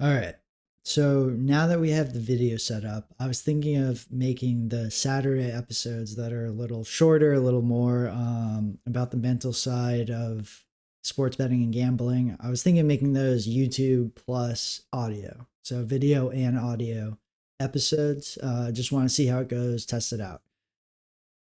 All right. So now that we have the video set up, I was thinking of making the Saturday episodes that are a little shorter, a little more about the mental side of sports betting and gambling. I was thinking of making those YouTube plus audio, so video and audio episodes. Just want to see how it goes, test it out.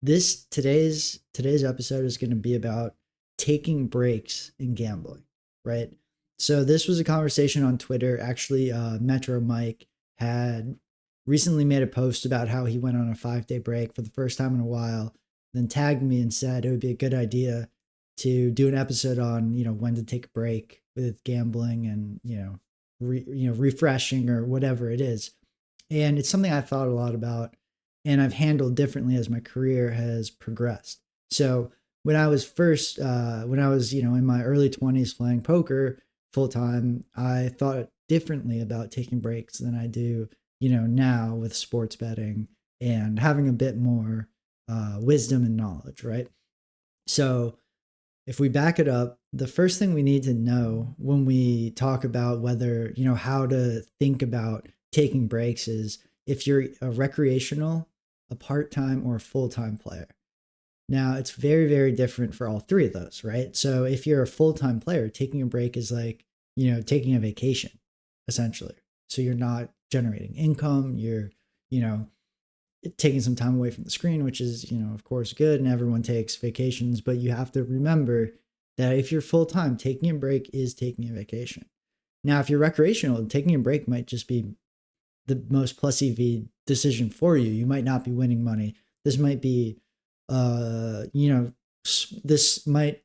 Today's episode is going to be about taking breaks in gambling, right? So this was a conversation on Twitter. Actually, Metro Mike had recently made a post about how he went on a 5 day break for the first time in a while, then tagged me and said it would be a good idea to do an episode on when to take a break with gambling and refreshing or whatever it is. And it's something I thought a lot about and I've handled differently as my career has progressed. So when I was, in my early 20s playing poker full time, I thought differently about taking breaks than I do, now with sports betting and having a bit more wisdom and knowledge, right? So if we back it up, the first thing we need to know when we talk about whether, how to think about taking breaks is if you're a recreational, a part time, or a full time player. Now, it's very, very different for all three of those, right? So if you're a full time player, taking a break is like, taking a vacation, essentially. So you're not generating income, you're, you know, taking some time away from the screen, which is, of course, good. And everyone takes vacations, but you have to remember that if you're full time, taking a break is taking a vacation. Now, if you're recreational, taking a break might just be the most plus EV decision for you. You might not be winning money. This might be, this might,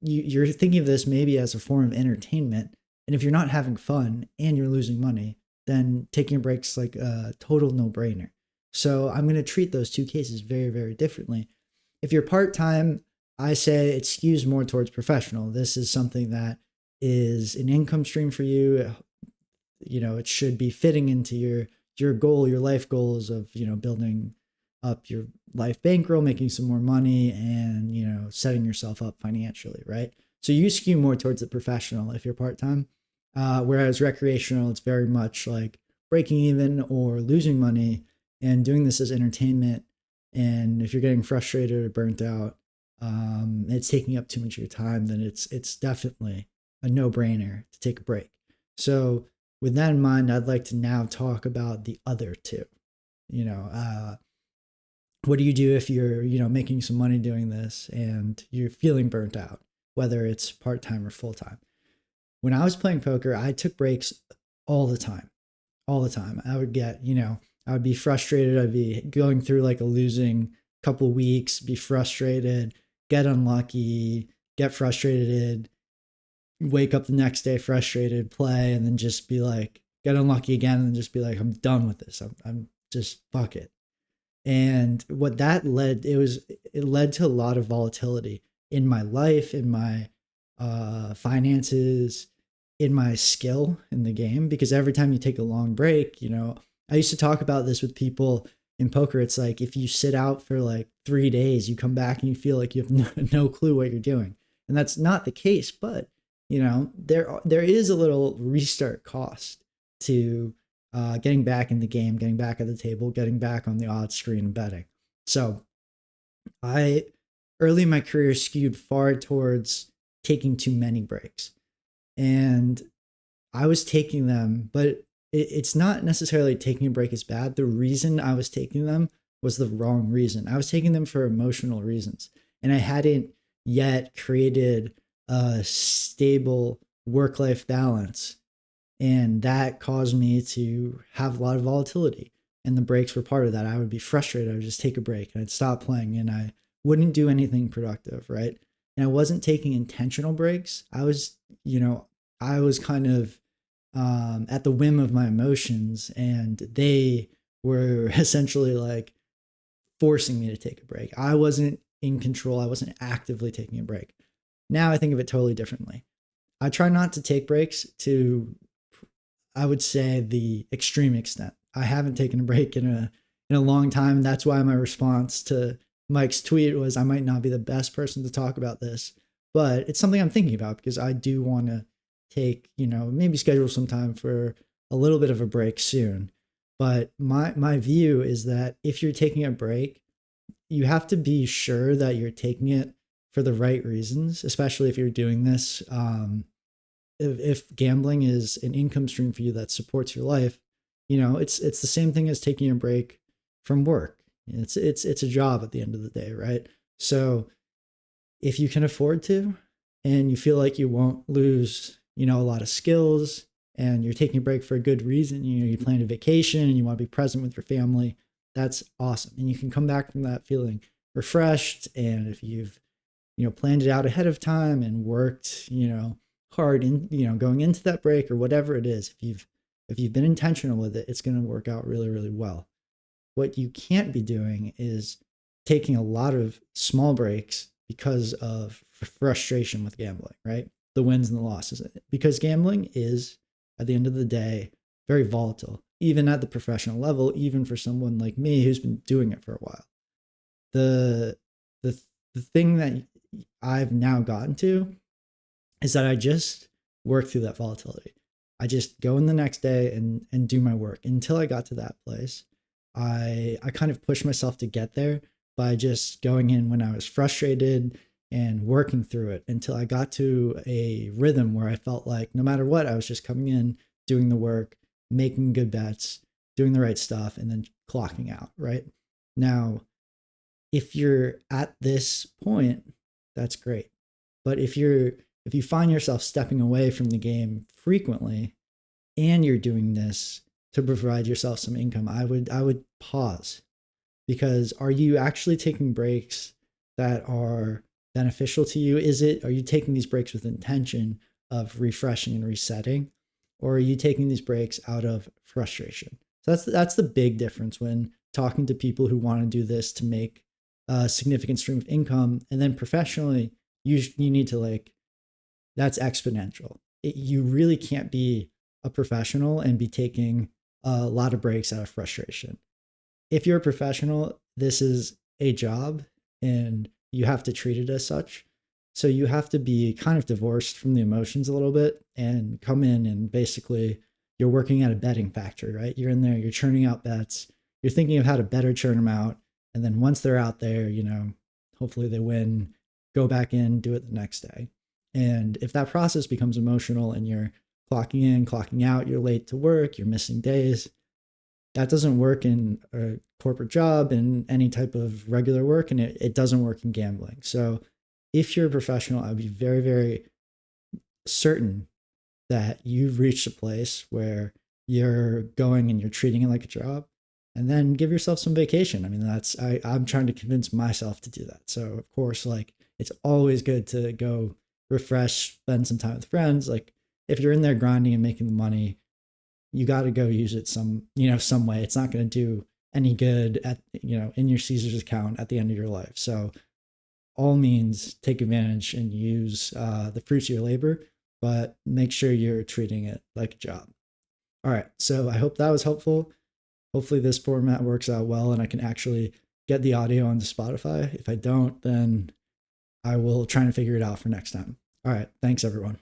you're thinking of this maybe as a form of entertainment. And if you're not having fun and you're losing money, then taking a break's like a total no brainer. So I'm going to treat those two cases very, very differently. If you're part time, I say it skews more towards professional. This is something that is an income stream for you. It should be fitting into your goal, your life goals of building up your life bankroll, making some more money, and setting yourself up financially, right? So you skew more towards the professional if you're part time, whereas recreational, it's very much like breaking even or losing money and doing this as entertainment. And if you're getting frustrated or burnt out, it's taking up too much of your time, then it's definitely a no brainer to take a break. So with that in mind, I'd like to now talk about the other two. You know, what do you do if you're making some money doing this and you're feeling burnt out, whether it's part time or full time? When I was playing poker, I took breaks all the time, all the time. I would get, I would be frustrated. I'd be going through like a losing couple weeks, be frustrated, get unlucky, get frustrated, wake up the next day frustrated, play, and then just be like, get unlucky again, and just be like, I'm done with this. I'm just fuck it. And what that it led to a lot of volatility in my life, in my finances, in my skill in the game. Because every time you take a long break, I used to talk about this with people in poker. It's like if you sit out for like 3 days, you come back and you feel like you have no clue what you're doing. And that's not the case, but there is a little restart cost to getting back in the game, getting back at the table, getting back on the odds screen and betting. So I early in my career skewed far towards taking too many breaks. And I was taking them, but it's not necessarily taking a break is bad. The reason I was taking them was the wrong reason. I was taking them for emotional reasons. And I hadn't yet created a stable work life balance. And that caused me to have a lot of volatility. And the breaks were part of that. I would be frustrated. I would just take a break and I'd stop playing and I wouldn't do anything productive, right? And I wasn't taking intentional breaks. I was kind of at the whim of my emotions, and they were essentially like forcing me to take a break. I wasn't in control. I wasn't actively taking a break. Now I think of it totally differently. I try not to take breaks to, I would say, the extreme extent. I haven't taken a break in a long time. And that's why my response to Mike's tweet was I might not be the best person to talk about this, but it's something I'm thinking about because I do want to take, maybe schedule some time for a little bit of a break soon. But my view is that if you're taking a break, you have to be sure that you're taking it for the right reasons, especially if you're doing this. If gambling is an income stream for you that supports your life, it's the same thing as taking a break from work. It's a job at the end of the day, right? So if you can afford to, and you feel like you won't lose, a lot of skills, and you're taking a break for a good reason, you plan a vacation and you want to be present with your family, that's awesome. And you can come back from that feeling refreshed. And if you've, planned it out ahead of time and worked, hard in, going into that break or whatever it is, if you've been intentional with it, it's going to work out really, really well. What you can't be doing is taking a lot of small breaks because of frustration with gambling, right? The wins and the losses. Because gambling is, at the end of the day, very volatile, even at the professional level, even for someone like me who's been doing it for a while. The the the thing that I've now gotten to is that I just work through that volatility. I just go in the next day and do my work. Until I got to that place, I kind of pushed myself to get there by just going in when I was frustrated and working through it until I got to a rhythm where I felt like no matter what, I was just coming in, doing the work, making good bets, doing the right stuff, and then clocking out, right? Now, if you're at this point, that's great. But if you find yourself stepping away from the game frequently and you're doing this to provide yourself some income, I would pause, because are you actually taking breaks that are beneficial to you? Are you taking these breaks with intention of refreshing and resetting, or are you taking these breaks out of frustration? So that's the big difference when talking to people who want to do this to make a significant stream of income. And then professionally, you need to, like, that's exponential. You really can't be a professional and be taking a lot of breaks out of frustration. If you're a professional, this is a job and you have to treat it as such. So you have to be kind of divorced from the emotions a little bit and come in and basically you're working at a betting factory, right? You're in there, you're churning out bets, you're thinking of how to better churn them out. And then once they're out there, hopefully they win, go back in, do it the next day. And if that process becomes emotional and you're clocking in, clocking out, you're late to work, you're missing days, that doesn't work in a corporate job and any type of regular work, and it doesn't work in gambling. So if you're a professional, I'd be very, very certain that you've reached a place where you're going and you're treating it like a job, and then give yourself some vacation. I mean, I'm trying to convince myself to do that. So of course, like, it's always good to go refresh, spend some time with friends. Like, if you're in there grinding and making the money, you got to go use it some way. It's not going to do any good in your Caesar's account at the end of your life. So all means, take advantage and use the fruits of your labor, but make sure you're treating it like a job. All right. So I hope that was helpful. Hopefully this format works out well and I can actually get the audio onto Spotify. If I don't, then I will try and figure it out for next time. All right. Thanks, everyone.